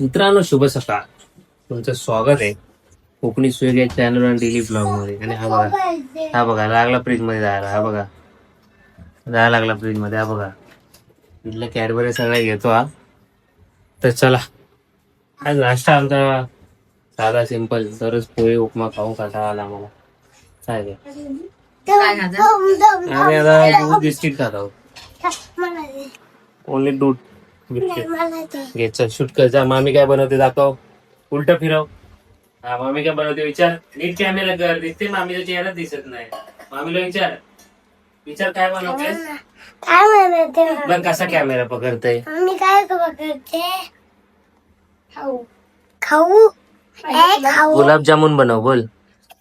मित्रांनो, शुभ सकाळ. तुमचं स्वागत आहे कोकणी स्वेग या चॅनल आणि डेली ब्लॉग मध्ये. आणि हा बघा लागला फ्रीज मध्ये जायला. हा बघा जायला लागला फ्रीज मध्ये. हा बघा इथलं कॅडबरी सगळं घेतो. हा तर चला, आज नाश्ता आमचा साधा सिंपल. तरच पोहे उपमा खाऊन कंटाळा आला मला. काय ते आम्ही आता दूध बिस्किट खात आहोत. ओनली दूध बिस्किट. घ्यायचं शूट करायचा. मामी काय बनवते दाखव. उलट फिरव. हा, मामी काय बनवते विचार. नीट कॅमेरा कर. दिसते मामीचा चेहरा दिसत नाही. मामीला विचार. विचार काय बनवते. काय म्हणते पण कसा कॅमेरा पकडते. मी काय पकडते खाऊ खाऊ खाऊ गुलाबजामुन बनव. बोल.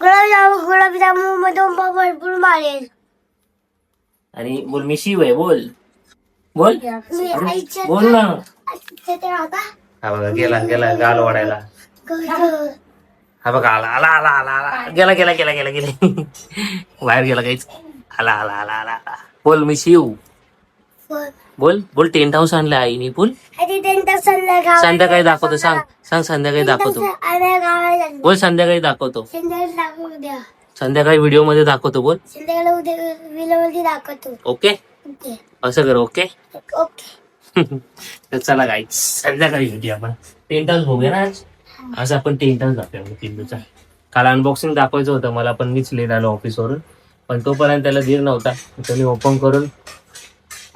गुलाबजामुन मधून भरपूर मारेल. आणि बोल मी शिव आहे. बोल बोल मी आईच्या बोल ना. ते आता हा बघा गेला गेला गाल वाढायला. हा बघा आला आला आला आला आला गेला गेला गेला गेला गेला बाहेर गेला काहीच. आला आला आला आला आला. बोल मी शिव. बोल बोल. टेंट हाऊस आणलं आईने. बोल संध्याकाळी दाखवतो. सांग सांग संध्याकाळी दाखवतो. बोल संध्याकाळी दाखवतो. संध्याकाळी व्हिडिओ मध्ये दाखवतो. बोल संध्याकाळी दाखवतो. ओके ओके असं कर. Okay okay. तर चला गाईच संध्याकाळी भेटूया आपण. टेंट हाऊस बघूया ना आज. आज आपण टेंट हाऊस दाखवूया पिल्लूचा. काल अनबॉक्सिंग दाखवायचं होतं मला, पण मीच लेट आलो ऑफिसवरून. पण तोपर्यंत त्याला धीर नव्हता. त्याने ओपन करून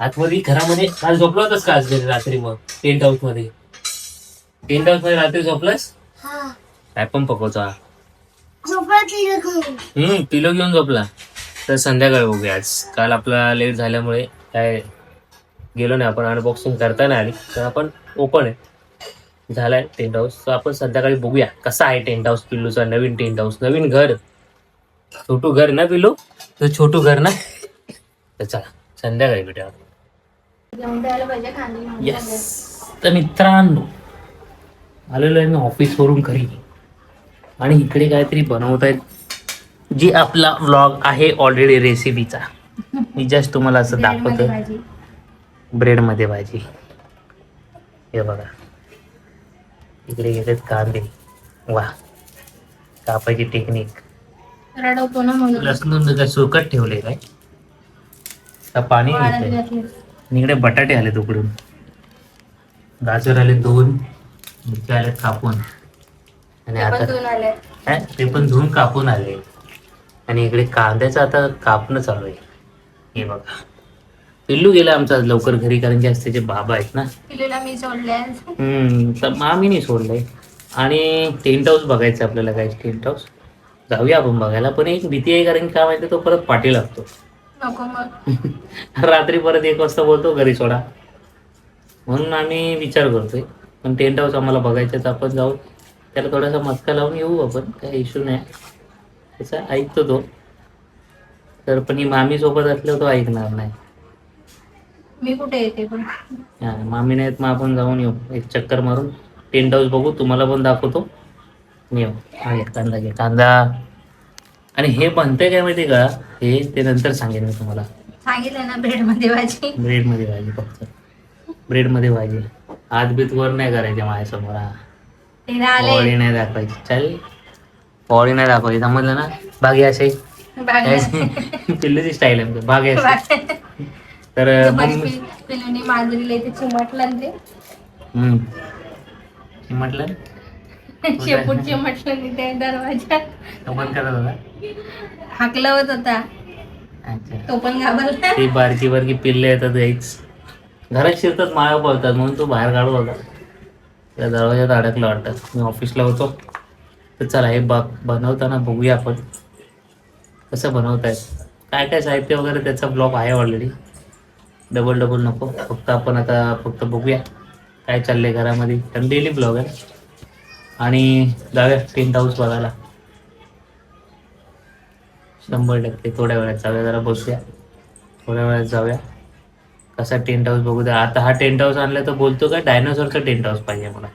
आतमध्ये घरामध्ये. काल झोपलो होतस का आज रात्री. मग टेंट हाऊस मध्ये रात्री झोपलास. काय पण पकवतो हा. पिलो घेऊन झोपला. तर संध्याकाळी बघूया आज. काल आपला लेट झाल्यामुळे काय गेलो नाही आपण. अनबॉक्सिंग करता नाही आली. तर आपण ओपन आहे झालाय टेंट हाऊस. तर आपण संध्याकाळी बघूया कसा आहे टेंट हाऊस पिल्लूचा. नवीन टेंट हाऊस, नवीन घर. छोटू घर ना पिल्लू. तर छोटू घर ना. तर चला संध्याकाळी भेटूया. येस. तर मित्रांनो आलेलो आहे मी ऑफिसवरून घरी. आणि इकडे काहीतरी बनवतायत. जी आपला व्लॉग आहे ऑलरेडी रेसिपीचा. मी जस्ट तुम्हाला असं दाखवतो. ब्रेड मध्ये भाजी. हे बघा इकडे घेतात कांदे. वा कापायची टेक्निक. रडवतो ना म्हणून. लसूण काय सुकट ठेवले काय का पाणी येतंय. इकडे बटाटे आले उकडून. गाजर आले 2. मिरच्या आले कापून. आणि आता ते पण धुवून कापून आले. आणि इकडे कांद्याचं आता कापणं चालू आहे. हे बघा पिल्लू गेला आमचा लवकर घरी, कारण की आज त्याचे बाबा आहेत ना. पिल्लूला मी सोडले. तर मामीने सोडलंय. आणि टेंट हाऊस बघायचं आपल्याला. काय टेंट हाऊस जाऊया आपण बघायला. पण एक भीती आहे, कारण की काय माहिती तो परत पाठी लागतो. नको मग रात्री परत 1 वाजता बोलतो घरी सोडा. म्हणून आम्ही विचार करतोय. पण टेंट हाऊस आम्हाला बघायचं तर आपण जाऊ. त्याला थोडासा मस्का लावून येऊ आपण. काही इश्यू नाही. त्याचा ऐकतो तो. तर पण ही मामी सोबत असल्यावर तो ऐकणार नाही. मी कुठे येते पण. मामी नाहीत मग आपण जाऊन येऊ. एक चक्कर मारून टेंट हाऊस बघू. तुम्हाला पण दाखवतो. येऊ. हा कांदा घे कांदा. आणि हे बनतंय काय माहिती का. हे ते नंतर सांगेन मी तुम्हाला. सांगितलं ना ब्रेड मध्ये भाजी. ब्रेड मध्ये भाजी. फक्त ब्रेड मध्ये भाजी. हात बीत वर नाही करायचे माझ्यासमोर. हा पॉळी नाही दाखवायची. चल पॉळी नाही दाखवायची. समजलं ना. भागी असे पिल्लूची स्टाईल आहे भागे असे. तर पिल्लूनी मांजरीला इथे चिमटलं ते. म्हटलं शेपूट चिमटलं ते दरवाजा. बंद करत होता. हाकलवत होता. अच्छा. तो पण घाबरला. ती बारकी बारकी पिल्ले येतात यायच घरात शिरतात. माया पळतात म्हणून तो बाहेर काढत होता. त्या दरवाज्यात अडकलं वाटतं. मी ऑफिसला होतो. तर चला हे बनवताना बघूया आपण कसं बनवतायत. काय काय साहित्य वगैरे त्याचा ब्लॉग आहे ऑलरेडी. डबल नको. फक्त आपण आता फक्त बघूया काय चाललंय घरामध्ये. कारण डेली ब्लॉग आहे. आणि जाऊया टेंट हाऊस बघायला. 100% थोड्या वेळात जाऊया. जरा बसूया थोड्या वेळात जाऊया. कसा टेंट हाऊस बघू द्या. आता हा टेंट हाऊस आणला तर बोलतो का डायनासोरचा टेंट हाऊस पाहिजे मला.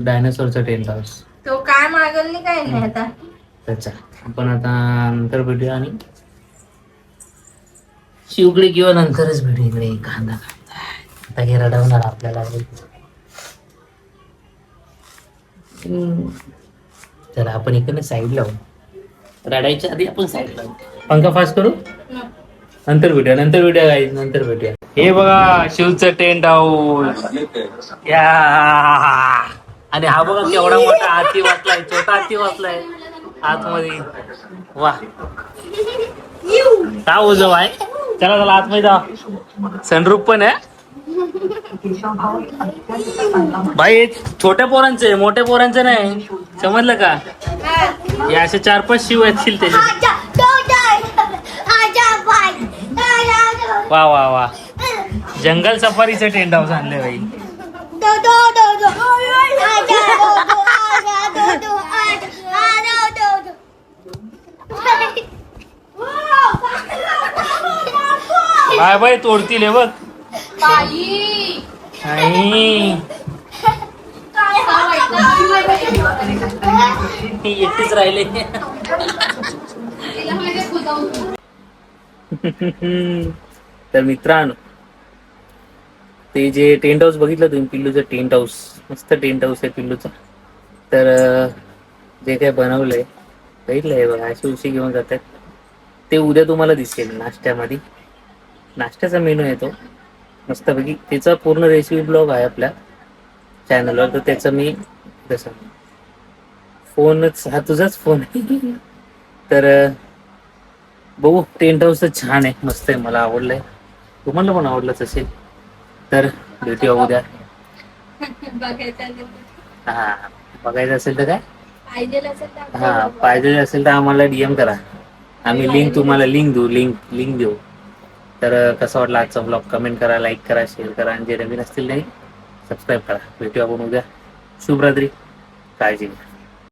डायनासोरचा टेंट हाऊस. तो काय मागल नाही काय नाही आता. त्याचा आपण आता नंतर भेटूया. आणि शिवकडे किंवा नंतरच भेटू. इकडे कांदा आता हे रडवणार आपल्याला. चला आपण इकडे साईड लावू. रडायच्या आधी आपण साईड लावू. पंखा फास्ट करू, नंतर भेटूया गाईज, नंतर भेटूया. हे बघा शिवचं टेंट हाऊस या. आणि हा बघा केवढा मोठा हाती वाचलाय, छोटा हाती वाचलाय आतमध्ये. वा का उजव आहे. चला चला आतमध्ये जा. सनरूफ पण आहे भाई. छोट्या पोरांचे, मोठ्या पोरांचे नाही, समजलं का. हे असे 4-5 शिव असतील त्याचे. वा वा वा. जंगल सफारीचं टेंट हाऊस आणले भाई. बाय बाय तोडतील हे बघ. एकटीच राहिले. तर मित्रांनो, ते जे टेंट हाऊस बघितलं तुम्ही, पिल्लूचं टेंट हाऊस, मस्त टेंट हाऊस आहे पिल्लूचं. तर जे काय बनवलंय बघितलंय बघा, अशी उशी घेऊन जातात ते. उद्या तुम्हाला दिसेल नाश्त्यामध्ये. नाश्त्याचा मेनू येतो मस्तपैकी. त्याचा पूर्ण रेसिपी ब्लॉग आहे आपल्या चॅनलवर. तर त्याचं मी जसं फोनच, हा तुझाच फोन आहे. तर बघू. टेंट हाऊस तर छान आहे, मस्त आहे, मला आवडलंय. तुम्हाला पण आवडलंच असेल. तर भेटूया उद्या. हा बघायचं असेल तर काय, हा पाहिजे असेल तर आम्हाला DM करा. आम्ही लिंक तुम्हाला लिंक देऊ. तर कसा वाटला आजचा ब्लॉग कमेंट करा, लाईक करा, शेअर करा, आणि जे नवीन असतील नाही सबस्क्राईब करा. भेटूया आपण उद्या. शुभरात्री, काळजी घ्या.